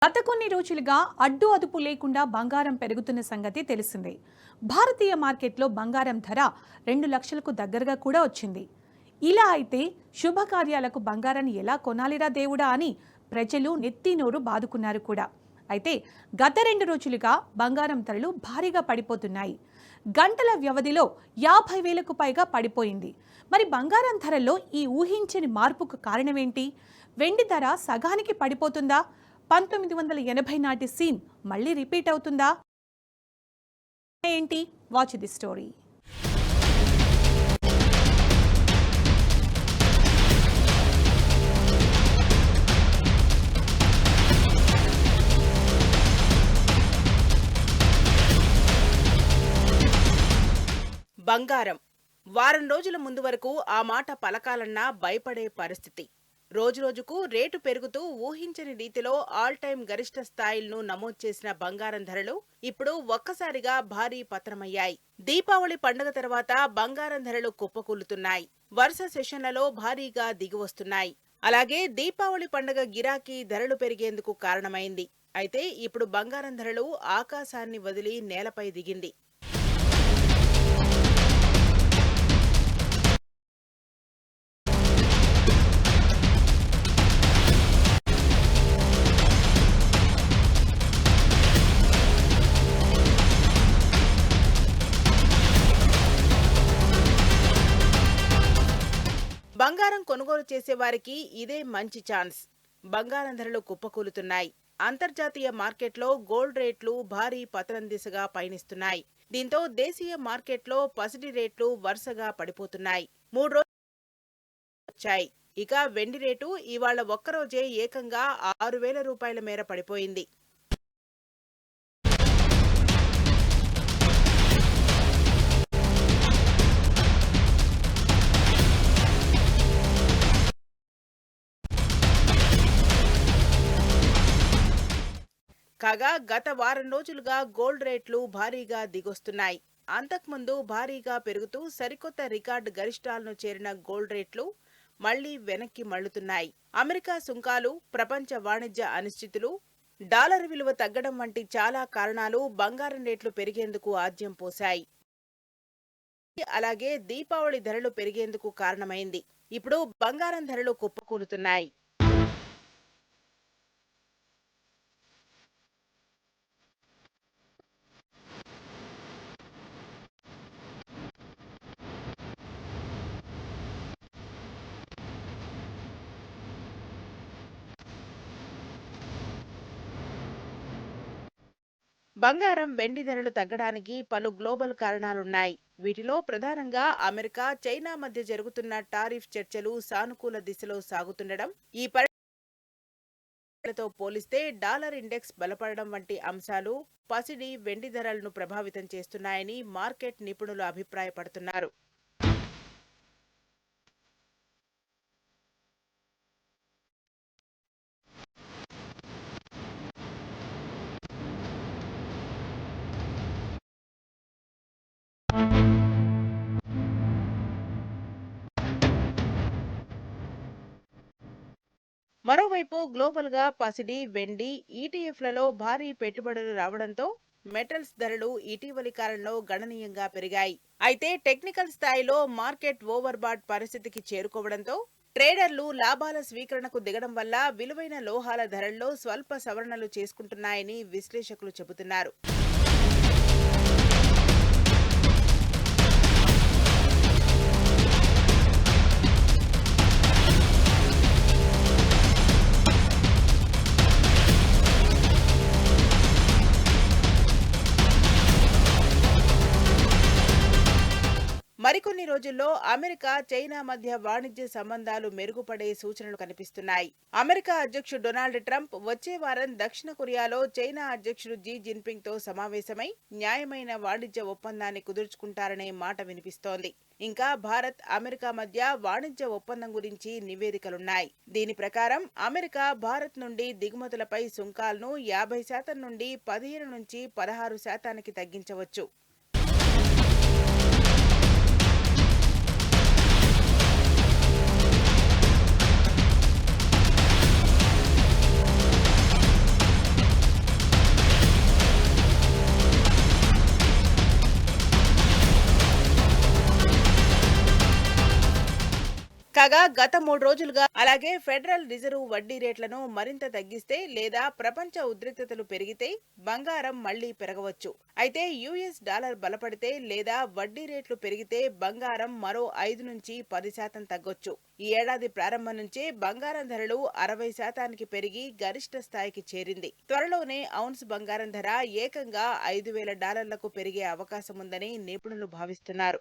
గత కొన్ని రోజులుగా అడ్డు అదుపు లేకుండా బంగారం పెరుగుతున్న సంగతి తెలిసిందే. భారతీయ మార్కెట్లో బంగారం ధర 2 లక్షలకు దగ్గరగా కూడా వచ్చింది. ఇలా అయితే శుభకార్యాలకు బంగారాన్ని ఎలా కొనాలిరా దేవుడా అని ప్రజలు నెత్తినోరు బాదుకున్నారు కూడా. అయితే గత 2 రోజులుగా బంగారం ధరలు భారీగా పడిపోతున్నాయి. గంటల వ్యవధిలో 50,000కు పైగా పడిపోయింది. మరి బంగారం ధరల్లో ఈ ఊహించని మార్పుకు కారణమేంటి? వెండి ధర సగానికి పడిపోతుందా? 1980 నాటి సీన్ మళ్ళీ రిపీట్ అవుతుందా ఏంటి? Watch the story. బంగారం వారం రోజుల ముందు వరకు ఆ మాట పలకాలన్నా భయపడే పరిస్థితి. రోజురోజుకు రేటు పెరుగుతూ ఊహించని రీతిలో ఆల్ టైమ్ గరిష్ట స్థాయిలను నమోదు చేసిన బంగారం ధరలు ఇప్పుడు ఒక్కసారిగా భారీ పతనమయ్యాయి. దీపావళి పండుగ తర్వాత బంగారం ధరలు కుప్పకూలుతున్నాయి. వరుస సెషన్లలో భారీగా దిగివస్తున్నాయి. అలాగే దీపావళి పండుగ గిరాకీ ధరలు పెరిగేందుకు కారణమైంది. అయితే ఇప్పుడు బంగారం ధరలు ఆకాశాన్ని వదిలి నేలపై దిగింది. బంగారం కొనుగోలు చేసేవారికి ఇదే మంచి ఛాన్స్. బంగారం ధరలు కుప్పకూలుతున్నాయి. అంతర్జాతీయ మార్కెట్లో గోల్డ్ రేట్లు భారీ పతనం దిశగా పయనిస్తున్నాయి. దీంతో దేశీయ మార్కెట్లో పసిడి రేట్లు వరుసగా పడిపోతున్నాయి. 3 రోజులు వచ్చాయి. ఇక వెండి రేటు ఇవాళ ఒక్కరోజే ఏకంగా 6,000 రూపాయల మేర పడిపోయింది. కాగా గత వారం రోజులుగా గోల్డ్ రేట్లు భారీగా దిగొస్తున్నాయి. అంతకుముందు భారీగా పెరుగుతూ సరికొత్త రికార్డు గరిష్టాలను చేరిన గోల్డ్ రేట్లు మళ్లీ వెనక్కి మళ్లుతున్నాయి. అమెరికా సుంకాలు, ప్రపంచ వాణిజ్య అనిశ్చితులు, డాలర్ విలువ తగ్గడం వంటి చాలా కారణాలు బంగారం రేట్లు పెరిగేందుకు ఆజ్యం పోశాయి. అలాగే దీపావళి ధరలు పెరిగేందుకు కారణమైంది. ఇప్పుడు బంగారం ధరలు కుప్పకూలుతున్నాయి. బంగారం, వెండి ధరలు తగ్గడానికి పలు గ్లోబల్ కారణాలున్నాయి. వీటిలో ప్రధానంగా అమెరికా, చైనా మధ్య జరుగుతున్న టారిఫ్ చర్చలు సానుకూల దిశలో సాగుతుండడం, ఈ పరిణామాలతో పోలిస్తే డాలర్ ఇండెక్స్ బలపడడం వంటి అంశాలు పసిడి, వెండి ధరలను ప్రభావితం చేస్తున్నాయని మార్కెట్ నిపుణులు అభిప్రాయపడుతున్నారు. మరోవైపు గ్లోబల్ గా పసిడి, వెండి, ఈటీఎఫ్లలో భారీ పెట్టుబడులు రావడంతో మెటల్స్ ధరలు ఇటీవలి కాలంలో గణనీయంగా పెరిగాయి. అయితే టెక్నికల్ స్థాయిలో మార్కెట్ ఓవర్బాట్ పరిస్థితికి చేరుకోవడంతో ట్రేడర్లు లాభాల స్వీకరణకు దిగడం వల్ల విలువైన లోహాల ధరల్లో స్వల్ప సవరణలు చేసుకుంటున్నాయని విశ్లేషకులు చెబుతున్నారు. మరికొన్ని రోజుల్లో అమెరికా, చైనా మధ్య వాణిజ్య సంబంధాలు మెరుగుపడే సూచనలు కనిపిస్తున్నాయి. అమెరికా అధ్యక్షుడు డొనాల్డ్ ట్రంప్ వచ్చే వారం దక్షిణ కొరియాలో చైనా అధ్యక్షుడు జీ జిన్పింగ్ తో సమావేశమై న్యాయమైన వాణిజ్య ఒప్పందాన్ని కుదుర్చుకుంటారనే మాట వినిపిస్తోంది. ఇంకా భారత్, అమెరికా మధ్య వాణిజ్య ఒప్పందం గురించి నివేదికలున్నాయి. దీని ప్రకారం అమెరికా భారత్ నుండి దిగుమతులపై సుంకాలను 50% నుండి 15 నుంచి 16% తగ్గించవచ్చు. కాగా గత 3 రోజులుగా అలాగే ఫెడరల్ రిజర్వ్ వడ్డీ రేట్లను మరింత తగ్గిస్తే లేదా ప్రపంచ ఉద్రిక్తతలు పెరిగితే బంగారం మళ్లీ పెరగవచ్చు. అయితే యుఎస్ డాలర్ బలపడితే లేదా వడ్డీ రేట్లు పెరిగితే బంగారం మరో 5 నుంచి 10% తగ్గొచ్చు. ఈ ఏడాది ప్రారంభం నుంచే బంగారం ధరలు 60% పెరిగి గరిష్ట స్థాయికి చేరింది. త్వరలోనే ఔన్స్ బంగారం ధర ఏకంగా $5,000 పెరిగే అవకాశం ఉందని నిపుణులు భావిస్తున్నారు.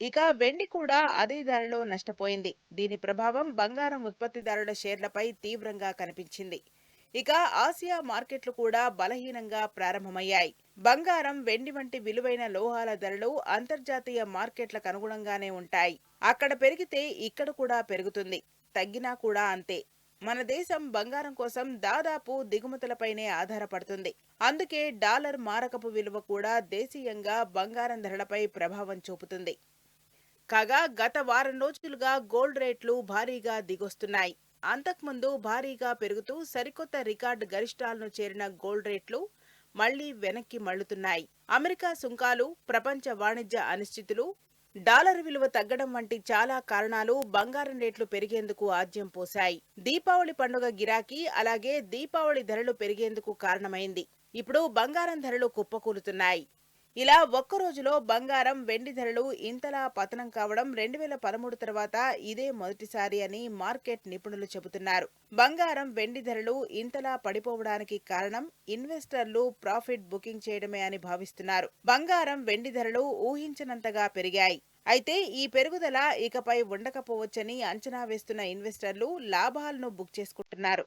ఇక వెండి కూడా అదే ధరలో నష్టపోయింది. దీని ప్రభావం బంగారం ఉత్పత్తిదారుల షేర్లపై తీవ్రంగా కనిపించింది. ఇక ఆసియా మార్కెట్లు కూడా బలహీనంగా ప్రారంభమయ్యాయి. బంగారం, వెండి వంటి విలువైన లోహాల ధరలు అంతర్జాతీయ మార్కెట్లకు అనుగుణంగానే ఉంటాయి. అక్కడ పెరిగితే ఇక్కడ కూడా పెరుగుతుంది, తగ్గినా కూడా అంతే. మన దేశం బంగారం కోసం దాదాపు దిగుమతులపైనే ఆధారపడుతుంది. అందుకే డాలర్ మారకపు విలువ కూడా దేశీయంగా బంగారం ధరలపై ప్రభావం చూపుతుంది. కాగా గత వారం రోజులుగా గోల్డ్ రేట్లు భారీగా దిగొస్తున్నాయి. అంతకుముందు భారీగా పెరుగుతూ సరికొత్త రికార్డు గరిష్టాలను చేరిన గోల్డ్ రేట్లు మళ్లీ వెనక్కి మళ్లుతున్నాయి. అమెరికా సుంకాలు, ప్రపంచ వాణిజ్య అనిశ్చితులు, డాలర్ విలువ తగ్గడం వంటి చాలా కారణాలు బంగారం రేట్లు పెరిగేందుకు ఆజ్యం పోశాయి. దీపావళి పండుగ గిరాకీ అలాగే దీపావళి ధరలు పెరిగేందుకు కారణమైంది. ఇప్పుడు బంగారం ధరలు కుప్పకూలుతున్నాయి. ఇలా ఒక్క రోజులో బంగారం, వెండి ధరలు ఇంతలా పతనం కావడం 2013 తర్వాత ఇదే మొదటిసారి అని మార్కెట్ నిపుణులు చెబుతున్నారు. బంగారం, వెండి ధరలు ఇంతలా పడిపోవడానికి కారణం ఇన్వెస్టర్లు ప్రాఫిట్ బుకింగ్ చేయడమే అని భావిస్తున్నారు. బంగారం, వెండి ధరలు ఊహించనంతగా పెరిగాయి. అయితే ఈ పెరుగుదల ఇకపై ఉండకపోవచ్చని అంచనా వేస్తున్న ఇన్వెస్టర్లు లాభాలను బుక్ చేసుకుంటున్నారు.